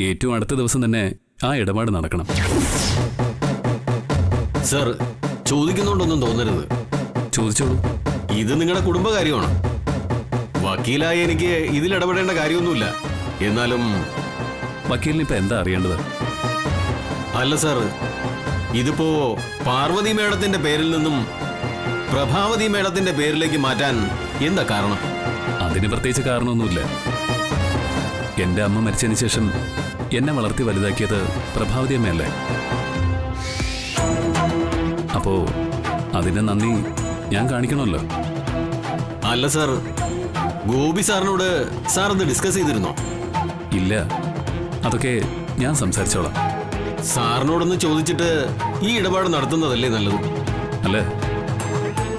ഏറ്റവും അടുത്ത ദിവസം തന്നെ ആ ഇടപാട് നടക്കണം. സർ, ചോദിക്കുന്നുണ്ടൊന്നും തോന്നരുത്. ചോദിച്ചോളൂ. ഇത് നിങ്ങളുടെ കുടുംബകാര്യമാണ്. വക്കീലായി എനിക്ക് ഇതിൽ ഇടപെടേണ്ട കാര്യമൊന്നുമില്ല. എന്നാലും വക്കീലിന് ഇപ്പൊ എന്താ അറിയേണ്ടത്? അല്ല സർ, ഇതിപ്പോ പാർവതി മേഡത്തിന്റെ പേരിൽ നിന്നും പ്രഭാവതി മേഡത്തിന്റെ പേരിലേക്ക് മാറ്റാൻ എന്താ കാരണം? അതിന് പ്രത്യേകിച്ച് കാരണമൊന്നുമില്ല. എന്റെ അമ്മ മരിച്ചതിന് ശേഷം എന്നെ വളർത്തി വലുതാക്കിയത് പ്രഭാവതി അമ്മയല്ലേ. അപ്പോ അതിന്റെ നന്ദി ഞാൻ കാണിക്കണമല്ലോ. അല്ല സർ, ഗോപി സാറിനോട് സാർ ഇത് ഡിസ്കസ് ചെയ്തിരുന്നോ? ഇല്ല, അതൊക്കെ ഞാൻ സംസാരിച്ചോളാം. സാറിനോടൊന്ന് ചോദിച്ചിട്ട് ഈ ഇടപാട് നടത്തുന്നതല്ലേ നല്ലത്? അല്ല,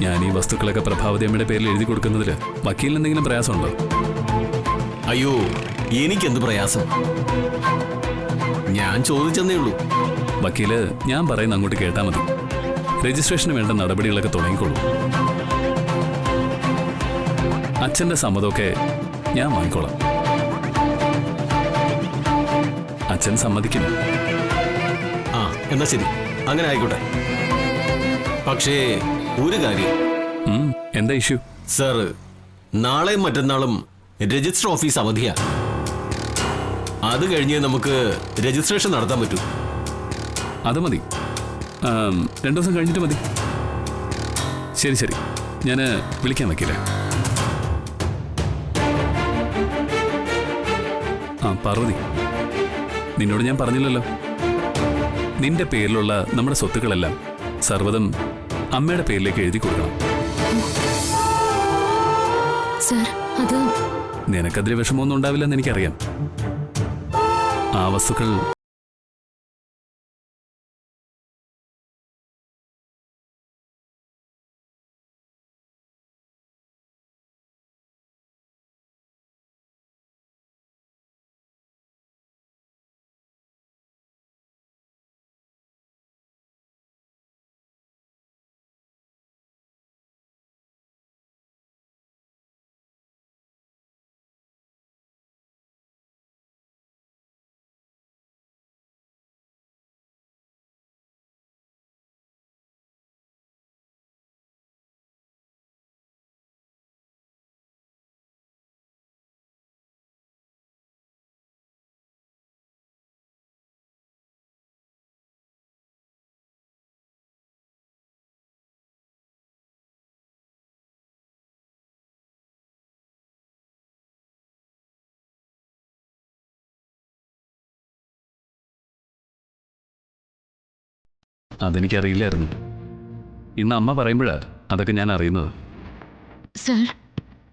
ഞാൻ ഈ വസ്തുക്കളൊക്കെ പ്രഭാവതി അമ്മയുടെ പേരിൽ എഴുതി കൊടുക്കുന്നതിൽ വക്കീലിന് എന്തെങ്കിലും പ്രയാസമുണ്ടോ? അയ്യോ, എനിക്കെന്ത് പ്രയാസം? ഞാൻ ചോദിച്ചെന്നേ ഉള്ളൂ. വക്കീല് ഞാൻ പറയുന്ന അങ്ങോട്ട് കേട്ടാൽ മതി. രജിസ്ട്രേഷന് വേണ്ട നടപടികളൊക്കെ തുടങ്ങിക്കോളൂ. അച്ഛന്റെ സമ്മതമൊക്കെ ഞാൻ വാങ്ങിക്കോളാം. അച്ഛൻ സമ്മതിക്കും. ആ, എന്നാ ശരി, അങ്ങനെ ആയിക്കോട്ടെ. പക്ഷേ ഒരു കാര്യം. എന്താ ഇഷ്യൂ? സർ, നാളെയും മറ്റന്നാളും രജിസ്റ്റർ ഓഫീസ് അവധിയാ. അത് കഴിഞ്ഞേ നമുക്ക് രജിസ്ട്രേഷൻ നടത്താൻ പറ്റൂ. അത് മതി. 2 ദിവസം കഴിഞ്ഞിട്ട് മതി. ശരി ശരി, ഞാൻ വിളിക്കാൻ വയ്ക്കില്ലേ. പാർവതി, നിന്നോട് ഞാൻ പറഞ്ഞില്ലല്ലോ, നിന്റെ പേരിലുള്ള നമ്മുടെ സ്വത്തുക്കളെല്ലാം സർവ്വതും അമ്മയുടെ പേരിലേക്ക് എഴുതി കൊടുക്കണം. നിനക്കതിൽ വിഷമമൊന്നും ഉണ്ടാവില്ലെന്ന് എനിക്കറിയാം. ആ വസ്തുക്കൾ അതെനിക്കറിയില്ലായിരുന്നു. ഇന്ന് അമ്മ പറയുമ്പോഴാ അതൊക്കെ ഞാൻ അറിയുന്നത്. സർ,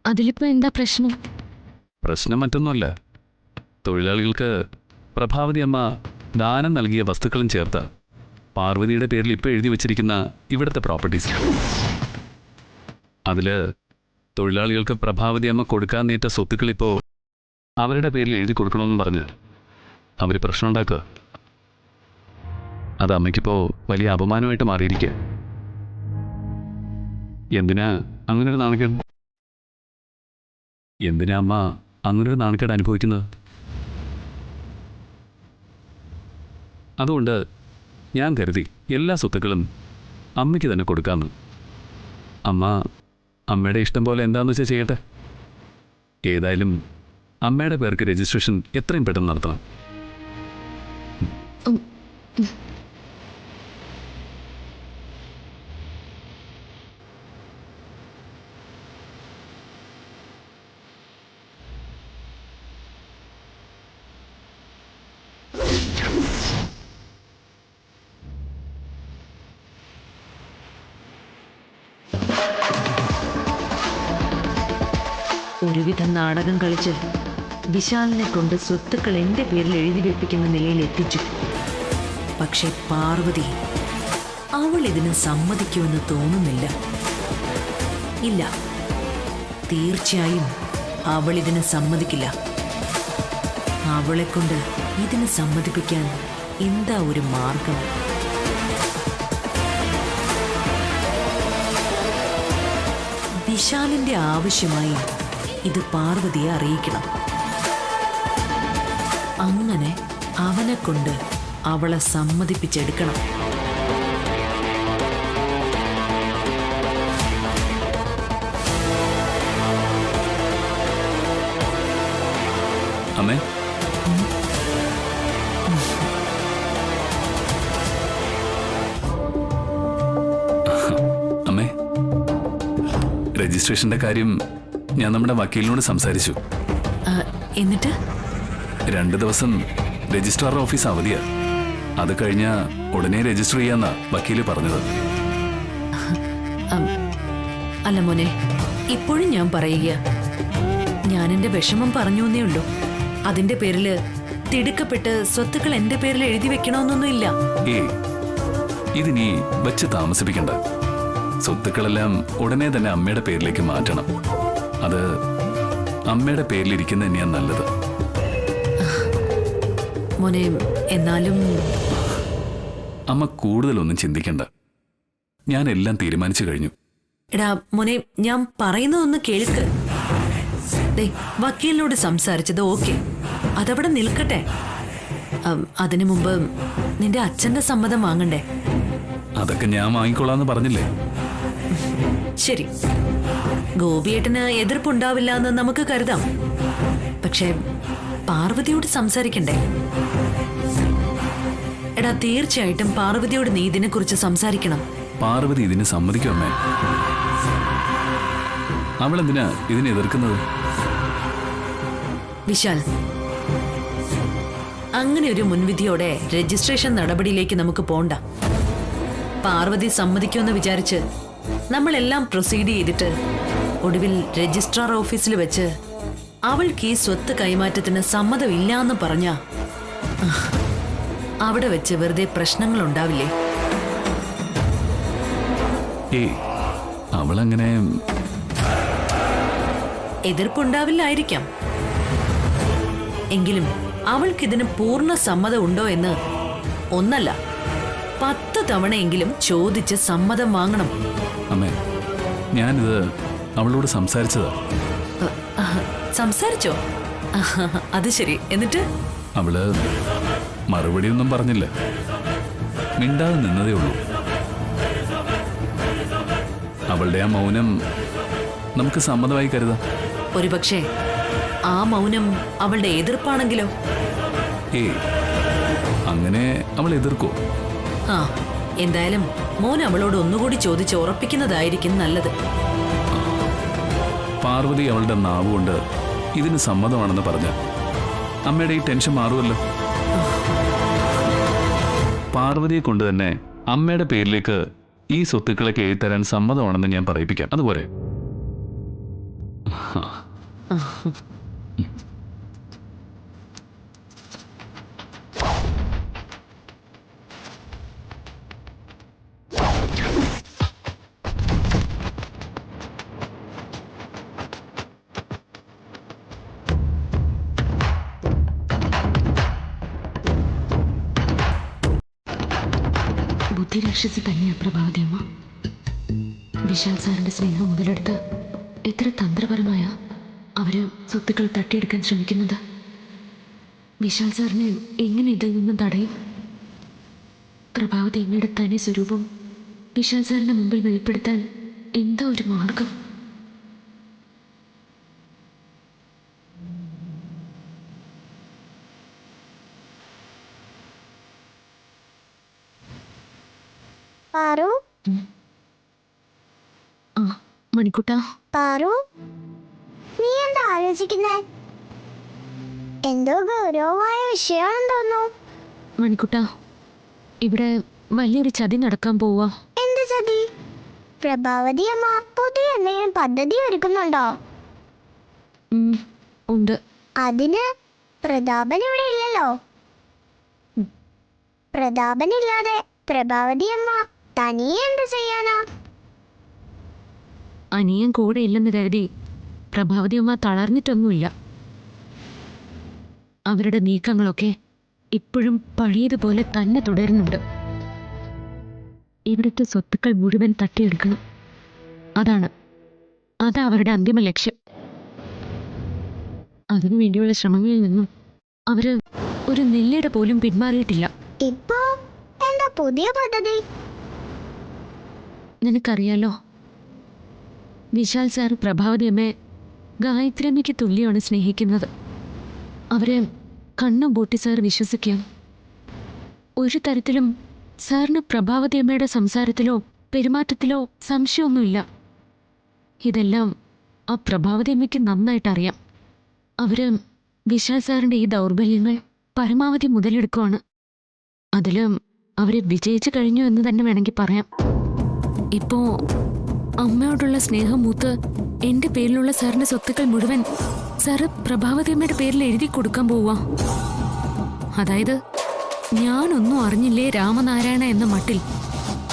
അതിലിപ്പോ എന്താ പ്രശ്നം? പ്രശ്നം മറ്റൊന്നുമല്ല. തൊഴിലാളികൾക്ക് പ്രഭാവതി അമ്മ ദാനം നൽകിയ വസ്തുക്കളും ചേർത്ത പാർവതിയുടെ പേരിൽ ഇപ്പോൾ എഴുതി വച്ചിരിക്കുന്ന ഇവിടുത്തെ പ്രോപ്പർട്ടീസ്. അതിൽ തൊഴിലാളികൾക്ക് പ്രഭാവതി അമ്മ കൊടുക്കാൻ നേറ്റ സ്വത്തുക്കളിപ്പോൾ അവരുടെ പേരിൽ എഴുതി കൊടുക്കണമെന്ന് പറഞ്ഞ് അവർ പ്രശ്നം ഉണ്ടാക്കുക. അത് അമ്മയ്ക്കിപ്പോൾ വലിയ അപമാനമായിട്ട് മാറിയിരിക്കുക. എന്തിനാ അങ്ങനൊരു നാണക്കേട്? എന്തിനാ അമ്മ അങ്ങനൊരു നാണക്കേട് അനുഭവിക്കുന്നത്? അതുകൊണ്ട് ഞാൻ കരുതി എല്ലാ സ്വത്തുക്കളും അമ്മയ്ക്ക് തന്നെ കൊടുക്കാമെന്ന്. അമ്മയുടെ ഇഷ്ടം പോലെ എന്താണെന്ന് വെച്ചാൽ ചെയ്യട്ടെ. ഏതായാലും അമ്മയുടെ പേർക്ക് രജിസ്ട്രേഷൻ എത്രയും പെട്ടെന്ന് നടത്തണം. ഒരുവിധം നാടകം കളിച്ച് വിശാലിനെ കൊണ്ട് സ്വത്തുക്കൾ എൻ്റെ പേരിൽ എഴുതി വെപ്പിക്കുന്ന നിലയിൽ എത്തിച്ചു. പക്ഷെ പാർവതി, അവൾ ഇതിന് സമ്മതിക്കുമെന്ന് തോന്നുന്നില്ല. ഇല്ല, തീർച്ചയായും അവൾ ഇതിന് സമ്മതിക്കില്ല. അവളെ കൊണ്ട് ഇതിന് സമ്മതിപ്പിക്കാൻ എന്താ ഒരു മാർഗം? വിശാലിന്റെ ആവശ്യമായി ഇത് പാർവതിയെ അറിയിക്കണം. അങ്ങനെ അവനെ കൊണ്ട് അവളെ സമ്മതിപ്പിച്ചെടുക്കണം. അമ്മേ, അമ്മേ, രജിസ്ട്രേഷന്റെ കാര്യം ഞാൻ നമ്മുടെ വക്കീലിനോട് സംസാരിച്ചു. എന്നിട്ട് 2 ദിവസം രജിസ്ട്രാർ ഓഫീസ് അവധിയാ. അത് കഴിഞ്ഞ ഉടനെ രജിസ്റ്റർ ചെയ്യാന്നാ വക്കീല് പറഞ്ഞത്. അല്ല മോനെ, ഇപ്പോഴും ഞാൻ പറയുക, ഞാൻ എന്റെ വിഷമം പറഞ്ഞു എന്നേ ഉള്ളൂ. അതിന്റെ പേരില് തിടുക്കപ്പെട്ട് സ്വത്തുക്കൾ എന്റെ പേരിൽ എഴുതി വെക്കണമെന്നൊന്നുമില്ല. ഇതിനി വെച്ച് താമസിപ്പിക്കണ്ട. സ്വത്തുക്കളെല്ലാം ഉടനെ തന്നെ അമ്മയുടെ പേരിലേക്ക് മാറ്റണം. അത് അമ്മയുടെ പേരിലിരിക്കുന്ന തന്നെയാ നല്ലത്. മോനെ, എന്നാലും അമ്മ കൂടുതലൊന്നും ചിന്തിക്കണ്ട. ഞാൻ എല്ലാം തീരുമാനിച്ചു കഴിഞ്ഞു. എടാ മോനെ, ഞാൻ പറയുന്നതൊന്ന് കേൾക്ക്. വക്കീലിനോട് സംസാരിച്ചത് ഓക്കെ, അതവിടെ നിൽക്കട്ടെ. അതിനു മുമ്പ് നിന്റെ അച്ഛന്റെ സമ്മതം വാങ്ങണ്ടേ? അതൊക്കെ ഞാൻ വാങ്ങിക്കൊള്ളാന്ന് പറഞ്ഞില്ലേ. ശരി, ഗോപിയേട്ടന് എതിർപ്പുണ്ടാവില്ല എന്ന് നമുക്ക് കരുതാം. പക്ഷേ പാർവതിയോട് സംസാരിക്കണ്ടേ? എടാ, തീർച്ചയായിട്ടും പാർവതിയോട് നീ ഇതിനെക്കുറിച്ച് സംസാരിക്കണം. പാർവതി ഇതിന് സമ്മതിക്കും അമ്മേ. അവളെന്തിനാ ഇതിനെ എതിർക്കുന്നത്? വിശാൽ, അങ്ങനെ ഒരു മുൻവിധിയോടെ രജിസ്ട്രേഷൻ നടപടിയിലേക്ക് നമുക്ക് പോണ്ട. പാർവതി സമ്മതിക്കുമെന്ന് വിചാരിച്ച് നമ്മളെല്ലാം പ്രൊസീഡ് ചെയ്തിട്ട് ഒടുവിൽ രജിസ്ട്രാർ ഓഫീസിൽ വെച്ച് അവൾക്ക് ഈ സ്വത്ത് കൈമാറ്റത്തിന് സമ്മതമില്ല എന്ന് പറഞ്ഞ അവിടെ വെച്ച് വെറുതെ പ്രശ്നങ്ങൾ ഉണ്ടാവില്ലേ? അവളങ്ങനെ എതിർപ്പുണ്ടാവില്ലായിരിക്കാം. എങ്കിലും അവൾക്കിതിന് പൂർണ്ണ സമ്മതം ഉണ്ടോ എന്ന് 1 അല്ല 10 തവണയെങ്കിലും ചോദിച്ച് സമ്മതം വാങ്ങണം. അമ്മേ, ഞാനിത് അവളോട് സംസാരിച്ചതാ. സംസാരിച്ചോ? അത് ശരി. എന്നിട്ട്? അവള് മറുപടിയൊന്നും പറഞ്ഞില്ല, മിണ്ടാതെ നിന്നതേ ഉള്ളൂ. അവളുടെ ആ മൗനം നമുക്ക് സമ്മതമായി കരുതാം. ഒരുപക്ഷെ ആ മൗനം അവളുടെ എതിർപ്പാണെങ്കിലോ? അങ്ങനെ അവൾ എതിർക്കോ? എന്തായാലും മോൻ അവളോട് ഒന്നുകൂടി ചോദിച്ച് ഉറപ്പിക്കുന്നതായിരിക്കും നല്ലത്. പാർവതി അവളുടെ നാവുകൊണ്ട് ഇതിന് സമ്മതമാണെന്ന് പറഞ്ഞ അമ്മയുടെ ഈ ടെൻഷൻ മാറുമല്ലോ. പാർവതിയെ കൊണ്ട് തന്നെ അമ്മയുടെ പേരിലേക്ക് ഈ സ്വത്തുക്കളൊക്കെ എഴുതരാൻ സമ്മതമാണെന്ന് ഞാൻ പറയിപ്പിക്കാം. അതുപോലെ ബുദ്ധിരാക്ഷസി തന്നെയാ പ്രഭാവതി അമ്മ. വിശാൽ സാറിന്റെ സ്നേഹം മുതലെടുത്ത് എത്ര തന്ത്രപരമായ അവര് സ്വത്തുക്കൾ തട്ടിയെടുക്കാൻ ശ്രമിക്കുന്നത്. വിശാൽ സാറിനെ എങ്ങനെ ഇതിൽ നിന്നും തടയും? പ്രഭാവതി അമ്മയുടെ തനി സ്വരൂപം വിശാൽ സാറിന്റെ മുമ്പിൽ വെളിപ്പെടുത്താൻ എന്താ ഒരു മാർഗം? പാറു, മണിക്കുട്ടാ. പാറു, നീ എന്താ ആലോചിക്കുന്നേ? എന്തോ ഗൗരവമായ വിഷയമാണെന്ന് തോന്നുന്നു. മണിക്കുട്ടാ, ഇവിടെ വലിയൊരു ചതി നടക്കാൻ പോവാ. എന്ത് ചതി? പ്രഭാവതി അമ്മ പുതിയ എന്തെങ്കിലും പദ്ധതി ഒരുക്കുന്നുണ്ടോ? ഉണ്ട്. അതിന് പ്രതാപൻ ഇവിടെ ഇല്ലല്ലോ. പ്രതാപനില്ലാതെ പ്രഭാവതി അമ്മ തനിയെ എന്ത് ചെയ്യാനാ? അനിയൻ കൂടെ ഇല്ലെന്ന് കരുതി പ്രഭാവതി അമ്മ തളർന്നിട്ടൊന്നുമില്ല. അവരുടെ നീക്കങ്ങളൊക്കെ ഇപ്പോഴും പഴയതുപോലെ തന്നെ തുടരുന്നുണ്ട്. ഇവിടുത്തെ സ്വത്തുക്കൾ മുഴുവൻ തട്ടിയെടുക്കണം. അതാ അവരുടെ അന്തിമ ലക്ഷ്യം. അതിനു വേണ്ടിയുള്ള ശ്രമങ്ങളിൽ നിന്നും അവര് ഒരു നെല്ലിയുടെ പോലും പിന്മാറിയിട്ടില്ല. ഇപ്പോ എന്താ പുതിയ പദ്ധതി? നിനക്കറിയാലോ, വിശാൽ സാർ പ്രഭാവതി അമ്മയെ ഗായത്രി അമ്മയ്ക്ക് തുല്യമാണ് സ്നേഹിക്കുന്നത്. അവരെ കണ്ണും പൂട്ടി സാർ വിശ്വസിക്കാം. ഒരു തരത്തിലും സാറിന് പ്രഭാവതി അമ്മയുടെ സംസാരത്തിലോ പെരുമാറ്റത്തിലോ സംശയമൊന്നുമില്ല. ഇതെല്ലാം ആ പ്രഭാവതി അമ്മയ്ക്ക് നന്നായിട്ട് അറിയാം. അവര് വിശാൽ സാറിൻ്റെ ഈ ദൗർബല്യങ്ങൾ പരമാവധി മുതലെടുക്കുവാണ്. അതിലും അവര് വിജയിച്ചു കഴിഞ്ഞു എന്ന് തന്നെ വേണമെങ്കിൽ പറയാം. ഇപ്പോ അമ്മയോടുള്ള സ്നേഹം മൂത്ത് എൻ്റെ പേരിലുള്ള സാറിൻ്റെ സ്വത്തുക്കൾ മുഴുവൻ സാറ് പ്രഭാവതി അമ്മയുടെ പേരിൽ എഴുതി കൊടുക്കാൻ പോവാ. അതായത് ഞാനൊന്നും അറിഞ്ഞില്ലേ രാമനാരായണ എന്ന മട്ടിൽ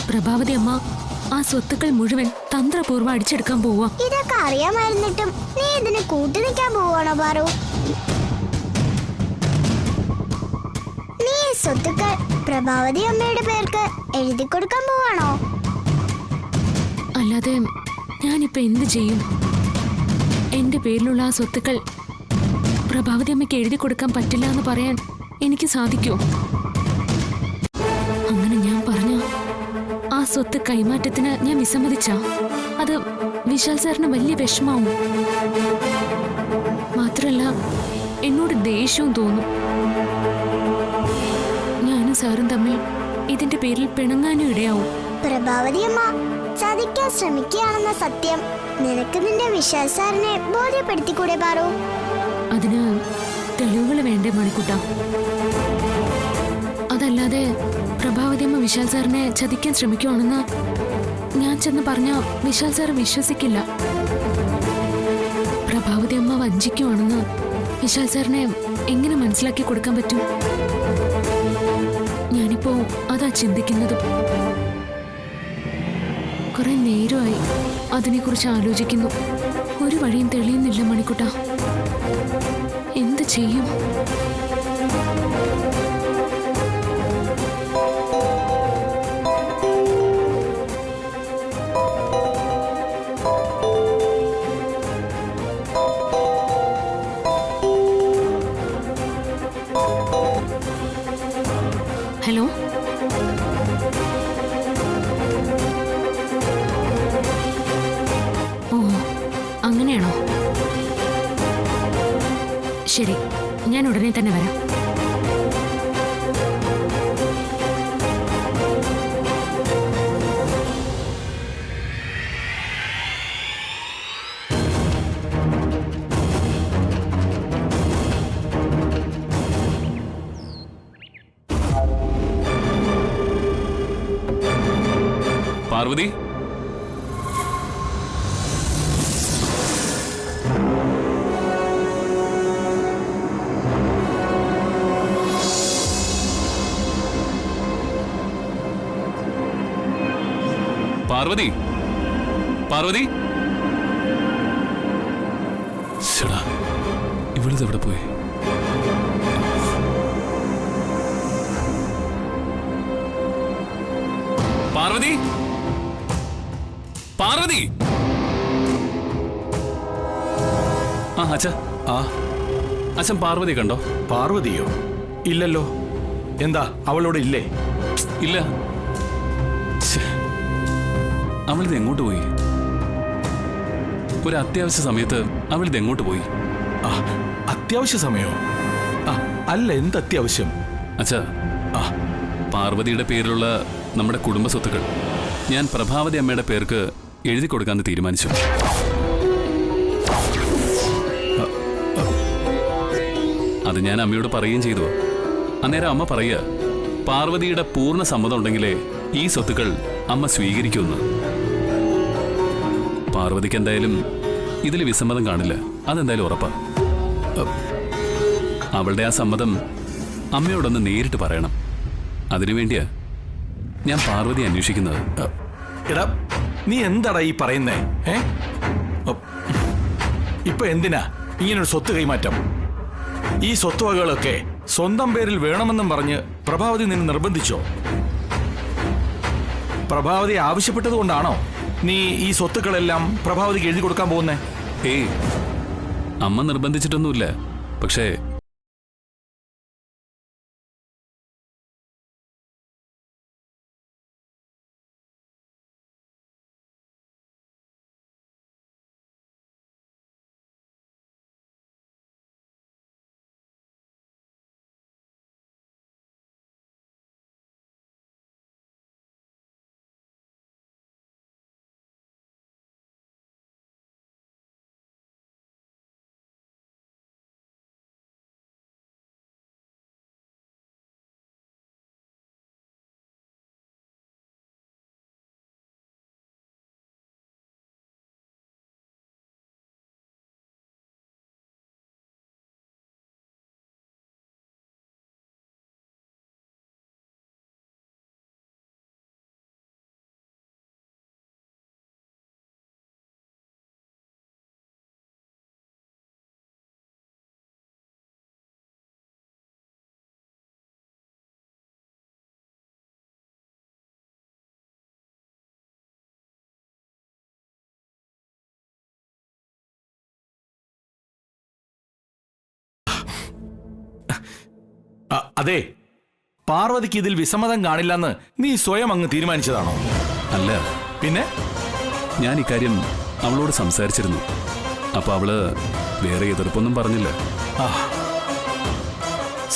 പ്രഭാവതി അമ്മ ആ സ്വത്തുക്കൾ മുഴുവൻ തന്ത്രപൂർവ്വം അടിച്ചെടുക്കാൻ പോവാ. ഇതൊക്കെ അറിയാമായിരുന്നിട്ടും നീ ഇതിന് കൂട്ടു നിൽക്കാൻ പോവാണോ പാറു? നീ ഈ സ്വത്തുക്കൾ പ്രഭാവതി അമ്മയുടെ പേർക്ക് എഴുതി കൊടുക്കാൻ പോവാണോ? അല്ലാതെ ഞാനിപ്പോൾ എന്ത് ചെയ്യും? എൻ്റെ പേരിലുള്ള ആ സ്വത്തുക്കൾ പ്രഭാവതി അമ്മയ്ക്ക് എഴുതി കൊടുക്കാൻ പറ്റില്ല എന്ന് പറയാൻ എനിക്ക് സാധിക്കുമോ? അങ്ങനെ ഞാൻ പറഞ്ഞ ആ സ്വത്ത് കൈമാറ്റത്തിന് ഞാൻ വിസമ്മതിച്ച അത് വിശാൽ സാറിന് വലിയ വിഷമാവും. മാത്രമല്ല എന്നോട് ദേഷ്യവും തോന്നും. ഞാനും സാറും തമ്മിൽ ഇതിന്റെ പേരിൽ പിണങ്ങാനും ഇടയാവും. പ്രഭാവതി അമ്മ ചതിക്കാൻ ശ്രമിക്കുകയാണെന്ന സത്യം നിനക്ക് നിന്റെ വിശാൽ സാറിനെ ബോധ്യപ്പെടുത്തിക്കൂടെ പാറു? അതിന് തെളിവുകൾ വേണ്ടേ മണിക്കുട്ട? അതല്ലാതെ പ്രഭാവതി അമ്മ വിശാൽ സാറിനെ ചതിക്കാൻ ശ്രമിക്കുവാണെന്ന് ഞാൻ ചെന്ന് പറഞ്ഞ വിശാൽ സാർ വിശ്വസിക്കില്ല. പ്രഭാവതി അമ്മ വഞ്ചിക്കുവാണെന്ന് വിശാൽ സാറിനെ എങ്ങനെ മനസ്സിലാക്കി കൊടുക്കാൻ പറ്റും? ഞാനിപ്പോ അതാ ചിന്തിക്കുന്നത്. കുറെ നേരമായി അതിനെക്കുറിച്ച് ആലോചിക്കുന്നു. ഒരു വഴിയും തെളിയുന്നില്ല മണിക്കുട്ട. എന്ത് ചെയ്യും? ഹലോ, ഓ അങ്ങനെയാണോ? ശരി, ഞാൻ ഉടനെ തന്നെ വരാം. പാർവതി, പാർവതി, പാർവതി, ചേടാ ഇവിടുത്തെ എവിടെ പോയി? പാർവതി, പാർവതി. ആ അച്ഛ, അച്ഛൻ പാർവതി കണ്ടോ? പാർവതിയോ? ഇല്ലല്ലോ. എന്താ അവളോട് ഇല്ലേ? ഇല്ല. അവളിത് എങ്ങോട്ട് പോയി? ഒരു അത്യാവശ്യ സമയത്ത് അവളിത് എങ്ങോട്ട് പോയി? അത്യാവശ്യ സമയോ? അല്ല, എന്ത് അത്യാവശ്യം? അച്ഛാ, പാർവതിയുടെ പേരിലുള്ള നമ്മുടെ കുടുംബ സ്വത്തുക്കൾ ഞാൻ പ്രഭാവതി അമ്മയുടെ പേർക്ക് എഴുതി കൊടുക്കാമെന്ന് തീരുമാനിച്ചു. അത് ഞാൻ അമ്മയോട് പറയുകയും ചെയ്തു. അന്നേരം അമ്മ പറയുക, പാർവതിയുടെ പൂർണ്ണ സമ്മതം ഉണ്ടെങ്കിലേ ഈ സ്വത്തുക്കൾ അമ്മ സ്വീകരിക്കുമെന്ന്. പാർവതിക്ക് എന്തായാലും ഇതിൽ വിസമ്മതം കാണില്ല, അതെന്തായാലും ഉറപ്പാ. അവളുടെ ആ സമ്മതം അമ്മയോടൊന്ന് നേരിട്ട് പറയണം. അതിനുവേണ്ടിയാ ഞാൻ പാർവതി അന്വേഷിക്കുന്നത്. എടാ, നീ എന്താടാ ഈ പറയുന്നേ? ഇപ്പൊ എന്തിനാ ഇങ്ങനൊരു സ്വത്ത് കൈമാറ്റം? ഈ സ്വത്തുവകകളൊക്കെ സ്വന്തം പേരിൽ വേണമെന്നും പറഞ്ഞ് പ്രഭാവതി നിന്നെ നിർബന്ധിച്ചോ? പ്രഭാവതി ആവശ്യപ്പെട്ടത് കൊണ്ടാണോ നീ ഈ സ്വത്തുക്കളെല്ലാം പ്രഭാവതിക്ക് എഴുതി കൊടുക്കാൻ പോകുന്നേ? ഏയ്, അമ്മ നിർബന്ധിച്ചിട്ടൊന്നുമില്ല. പക്ഷേ അതെ, പാർവതിക്ക് ഇതിൽ വിസമ്മതം കാണില്ലെന്ന് നീ സ്വയം അങ്ങ് തീരുമാനിച്ചതാണോ? അല്ല, പിന്നെ ഞാൻ ഇക്കാര്യം അവളോട് സംസാരിച്ചിരുന്നു. അപ്പൊ അവള് വേറെ എതിർപ്പൊന്നും പറഞ്ഞില്ല.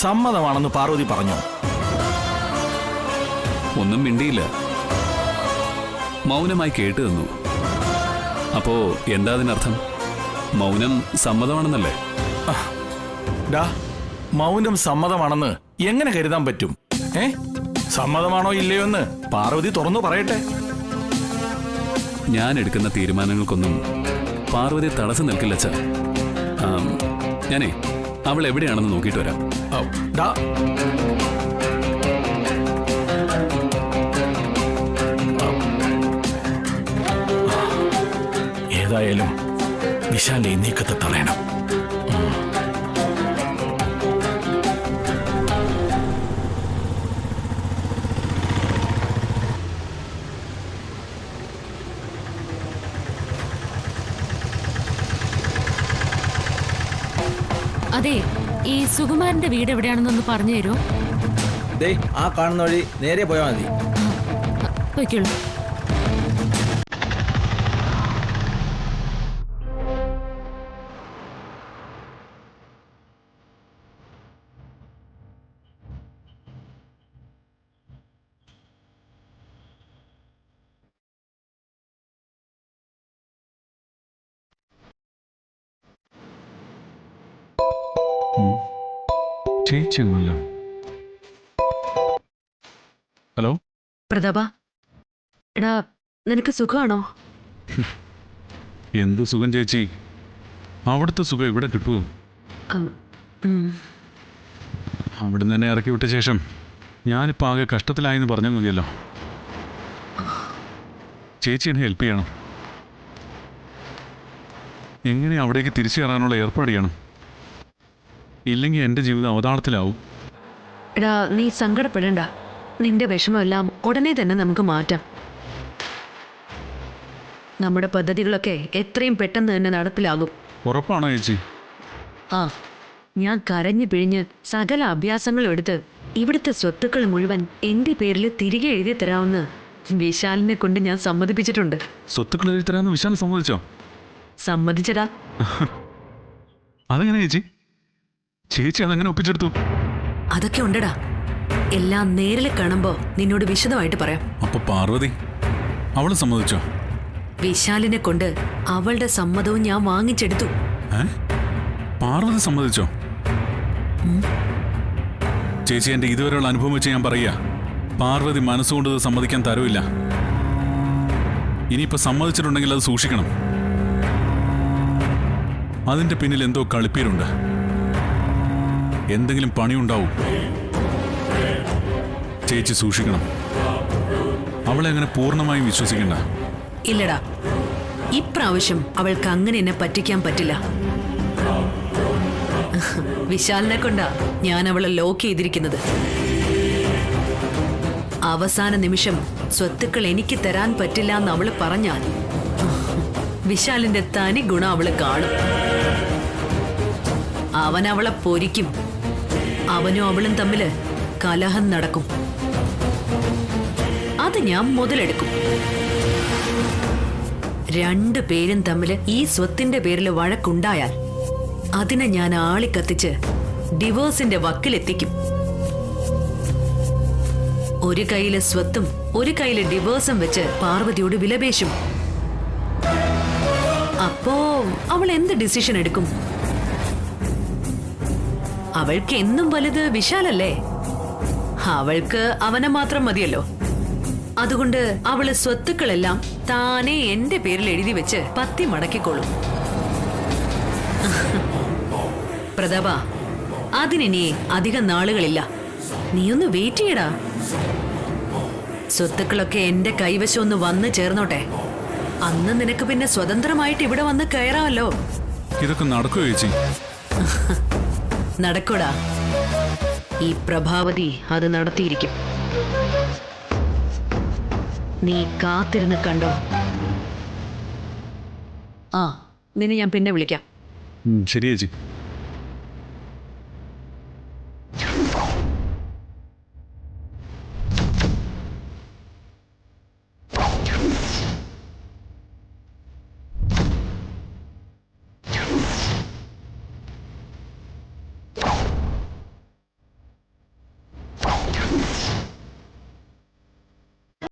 സമ്മതമാണെന്ന് പാർവതി പറഞ്ഞോ? ഒന്നും മിണ്ടിയില്ല, മൗനമായി കേട്ടു തന്നു. അപ്പോ എന്താ അതിനർത്ഥം? മൗനം സമ്മതമാണെന്നല്ലേ? ഡാ, മൗനം സമ്മതമാണെന്ന് എങ്ങനെ കരുതാൻ പറ്റും? സമ്മതമാണോ ഇല്ലയോ എന്ന് പാർവതി തുറന്നു പറയട്ടെ. ഞാൻ എടുക്കുന്ന തീരുമാനങ്ങൾക്കൊന്നും പാർവതി തടസ്സം നിൽക്കില്ല അച്ഛാ. ഞാനേ അവൾ എവിടെയാണെന്ന് നോക്കിയിട്ട് വരാം. ഡാ, ഏതായാലും വിശാലിന്റെ ഈ നീക്കത്തെ തടയണം. അതെ, ഈ സുകുമാരന്റെ വീട് എവിടെയാണെന്നൊന്ന് പറഞ്ഞു തരുമോ? ആ കാണുന്ന വഴി നേരെ പോയാൽ മതി. പൊയ്ക്കോളൂ. ചേച്ചിയൊന്നുമില്ല. ഹലോ പ്രതാപ, എടാ നിനക്ക് സുഖമാണോ? എന്ത് സുഖം ചേച്ചി, അവിടുത്തെ സുഖം ഇവിടെ കിട്ടുമോ? അവിടെ നിന്ന് തന്നെ ഇറക്കി വിട്ട ശേഷം ഞാനിപ്പോൾ ആകെ കഷ്ടത്തിലായെന്ന് പറഞ്ഞാൽ മതിയല്ലോ. ചേച്ചി എന്നെ ഹെൽപ്പ് ചെയ്യണം. എങ്ങനെ അവിടേക്ക് തിരിച്ചു കയറാനുള്ള ഏർപ്പാട് ചെയ്യണം. ഇല്ലെങ്കിൽ എൻ്റെ ജീവിതം അവതാളത്തിലാവും. എടാ നീ സങ്കടപ്പെടണ്ട, നിന്റെ വിഷമമെല്ലാം ഉടനെ തന്നെ നമുക്ക് മാറ്റാം. നമ്മുടെ പദ്ധതികളൊക്കെ എത്രയും പെട്ടെന്ന് തന്നെ നടപ്പിലാകും. ഉറപ്പാണോ ചേച്ചി? ആ, ഞാൻ കരഞ്ഞു പിഴിഞ്ഞ് സകല അഭ്യാസങ്ങളും എടുത്ത് ഇവിടുത്തെ സ്വത്തുക്കൾ മുഴുവൻ എൻ്റെ പേരിൽ തിരികെ എഴുതി തരാമെന്ന് വിശാലിനെ കൊണ്ട് ഞാൻ സമ്മതിപ്പിച്ചിട്ടുണ്ട്. സ്വത്തുക്കൾ എഴുതി തരാമെന്ന് വിശാൽ സമ്മതിച്ചോ? സമ്മതിച്ചടാ. അതെങ്ങനെ ചേച്ചി? ചേച്ചി അതെങ്ങനെ ഒപ്പിച്ചെടുത്തു? അതൊക്കെ ഉണ്ടടാ, എല്ലാം നേരിൽ കാണുമ്പോ നിന്നോട് വിശദമായിട്ട് പറയാം. അപ്പൊ പാർവതി അവള് സമ്മതിച്ചോ? വിശാലിനെ കൊണ്ട് അവളുടെ സമ്മതവും ഞാൻ വാങ്ങിച്ചെടുത്തു. പാർവതി സമ്മതിച്ചോ? ചേച്ചി, എന്റെ ഇതുവരെയുള്ള അനുഭവം വെച്ച് ഞാൻ പറയാ, പാർവതി മനസ്സുകൊണ്ട് സമ്മതിക്കാൻ തരവില്ല. ഇനിയിപ്പോ സമ്മതിച്ചിട്ടുണ്ടെങ്കിൽ അത് സൂക്ഷിക്കണം. അതിന്റെ പിന്നിൽ എന്തോ കളിപ്പീരുണ്ട്. എന്തെങ്കിലും പണിയുണ്ടാവും. ചേച്ചി സൂക്ഷിക്കണം. അവളെ അങ്ങനെ പൂർണ്ണമായും വിശ്വസിക്കണ്ട. ഇല്ലടാ, ഇപ്രാവശ്യം അവൾക്ക് അങ്ങനെ എന്നെ പറ്റിക്കാൻ പറ്റില്ല. വിശാലിനെ കൊണ്ടാ ഞാൻ അവളെ ലോക്ക് ചെയ്തിരിക്കുന്നത്. അവസാന നിമിഷം സ്വത്തുക്കൾ എനിക്ക് തരാൻ പറ്റില്ല എന്ന് അവള് പറഞ്ഞാൽ വിശാലിന്റെ തനി ഗുണം അവള് കാണും. അവൻ അവളെ പൊരിക്കും. അവനും അവളും തമ്മില് കലഹം നടക്കും. അത് ഞാൻ മുതലെടുക്കും. രണ്ടുപേരും തമ്മില് ഈ സ്വത്തിന്റെ പേരിൽ വഴക്കുണ്ടായാൽ അതിനെ ഞാൻ ആളിക്കത്തിച്ച് ഡിവോഴ്സിന്റെ വക്കിലെത്തിക്കും. ഒരു കൈയില് സ്വത്തും ഒരു കൈയില് ഡിവോഴ്സും വെച്ച് പാർവതിയോട് വിലപേശും. അപ്പോ അവൾ എന്ത് ഡിസിഷൻ എടുക്കും? അവൾക്ക് എന്നും വലുത് വിശാലല്ലേ? അവൾക്ക് അവനെ മാത്രം മതിയല്ലോ. അതുകൊണ്ട് അവള് സ്വത്തുക്കളെല്ലാം താനെ എന്റെ പേരിൽ എഴുതി വെച്ച് പത്തി മടക്കിക്കോളും. പ്രതാപ, അതിനി അധികം നാളുകളില്ല. നീയൊന്ന് വെയിറ്റ് ചെയ്യടാ. സ്വത്തുക്കളൊക്കെ എന്റെ കൈവശം ഒന്ന് വന്ന് ചേർന്നോട്ടെ. അന്ന് നിനക്ക് പിന്നെ സ്വതന്ത്രമായിട്ട് ഇവിടെ വന്ന് കയറാമല്ലോ. ഇതൊക്കെ നടക്കുമോ ചേച്ചി? നടക്കൂടാ. ഈ പ്രഭാവതി അത് നടത്തിയിരിക്കും. നീ കാത്തിരുന്ന് കണ്ടോ. നിന്നെ ഞാൻ പിന്നെ വിളിക്കാം. ശരി ചേച്ചി.